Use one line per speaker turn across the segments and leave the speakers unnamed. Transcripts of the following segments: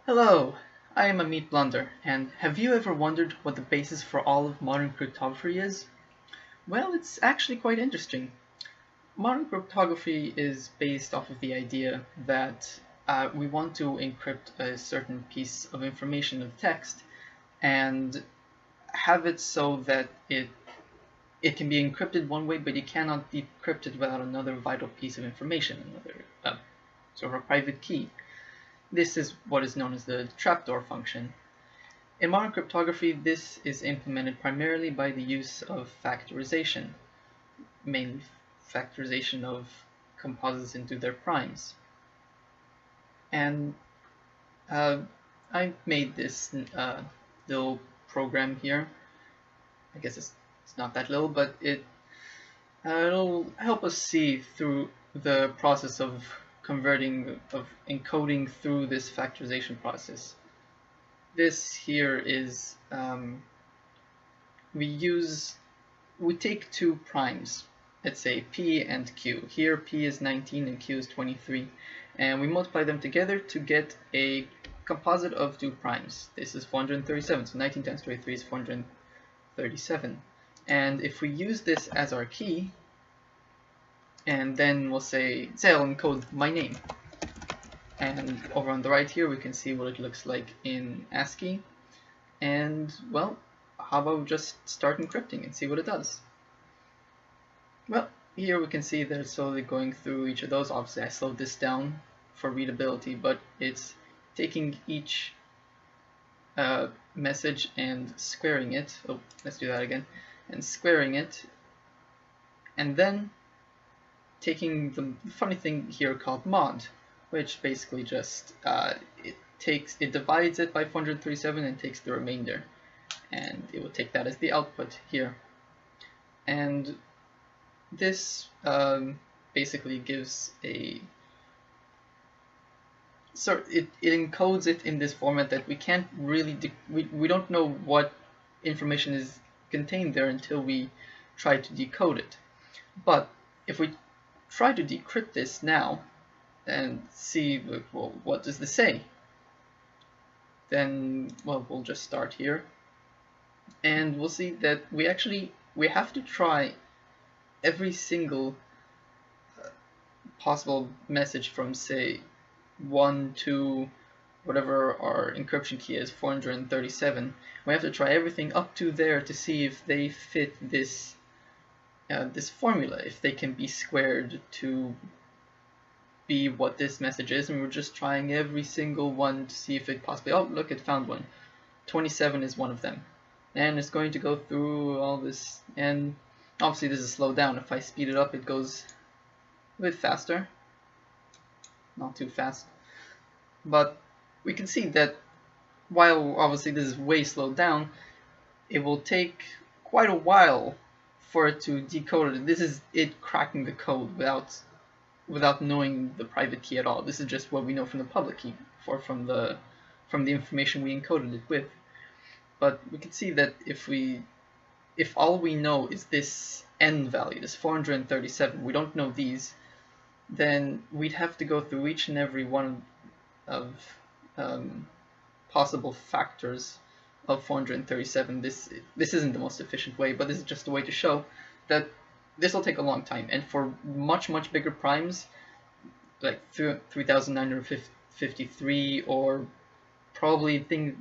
Hello, I am Amit Blunder, and have you ever wondered what the basis for all of modern cryptography is? Well, it's actually quite interesting. Modern cryptography is based off of the idea that we want to encrypt a certain piece of information of text and have it so that it can be encrypted one way, but you cannot decrypt it without another vital piece of information, another sort of a private key. This is what is known as the trapdoor function. In modern cryptography, this is implemented primarily by the use of factorization, mainly factorization of composites into their primes. And I made this little program here. I guess it's not that little, but it'll help us see through the process of encoding through this factorization process. This here is we take two primes, let's say P and Q. Here P is 19 and Q is 23, and we multiply them together to get a composite of two primes. This is 437, so 19 times 23 is 437. And if we use this as our key, and then we'll say I'll encode my name. And over on the right here we can see what it looks like in ASCII. And well, how about we just start encrypting and see what it does? Well, here we can see that it's slowly going through each of those. Obviously I slowed this down for readability, but it's taking each message and squaring it. Oh, let's do that again. And squaring it, and then taking the funny thing here called mod, which basically just it divides it by 437 and takes the remainder, and it will take that as the output here. And this basically gives it encodes it in this format that we can't really we don't know what information is contained there until we try to decode it. But if we try to decrypt this now and see, well, what does this say, then well, we'll just start here and we'll see that we have to try every single possible message from, say, 1 to whatever our encryption key is, 437. We have to try everything up to there to see if they fit this this formula, if they can be squared to be what this message is. And we're just trying every single one to see if it possibly, oh look, it found one. 27 is one of them, and it's going to go through all this. And obviously this is slowed down. If I speed it up, it goes a bit faster, not too fast, but we can see that while obviously this is way slowed down, it will take quite a while for it to decode it. This is it cracking the code without knowing the private key at all. This is just what we know from the public key, or from the information we encoded it with. But we can see that if all we know is this n value, this 437, we don't know these, then we'd have to go through each and every one of possible factors of 437. This isn't the most efficient way, but this is just a way to show that this will take a long time. And for much bigger primes, like 3953, or probably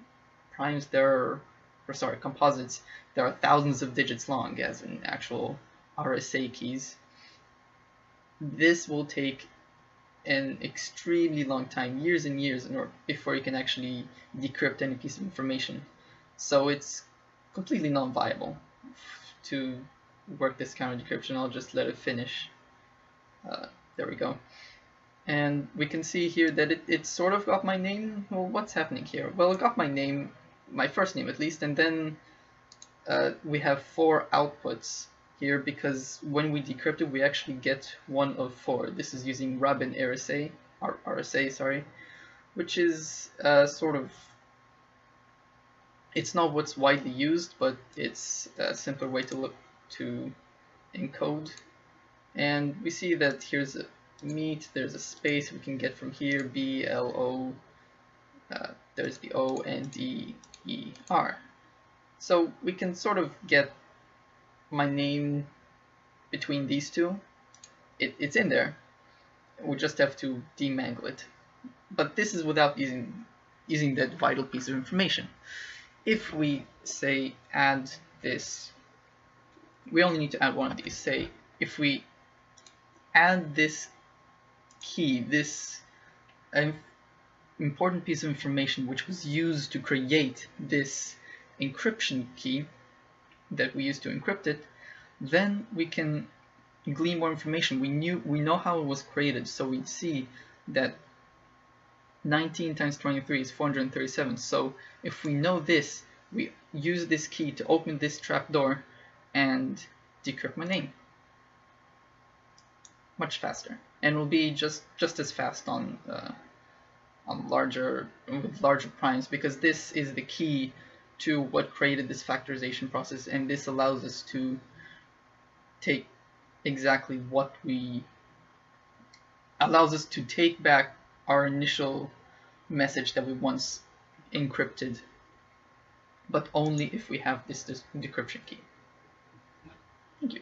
primes composites that are thousands of digits long, as in actual RSA keys, this will take an extremely long time, years and years, before you can actually decrypt any piece of information. So it's completely non-viable to work this counter decryption. I'll just let it finish. There we go. And we can see here that it sort of got my name. Well, what's happening here? Well, it got my name, my first name at least, and then we have 4 outputs here, because when we decrypt it, we actually get 1 of 4. This is using Rabin RSA, sorry, which is sort of, it's not what's widely used, but it's a simpler way to encode. And we see that here's a meet, there's a space we can get from here, B, L, O, there's the O and D E R. So we can sort of get my name between these two. It's in there. We just have to demangle it. But this is without using that vital piece of information. If we say add this, we only need to add one of these. Say if we add this key, this important piece of information which was used to create this encryption key that we used to encrypt it, then we can glean more information. We know how it was created, so we see that 19 times 23 is 437. So if we know this, we use this key to open this trapdoor and decrypt my name. Much faster, and will be just as fast on with larger primes, because this is the key to what created this factorization process, and this allows us to take exactly what allows us to take back our initial message that we once encrypted, but only if we have this decryption key. Thank you.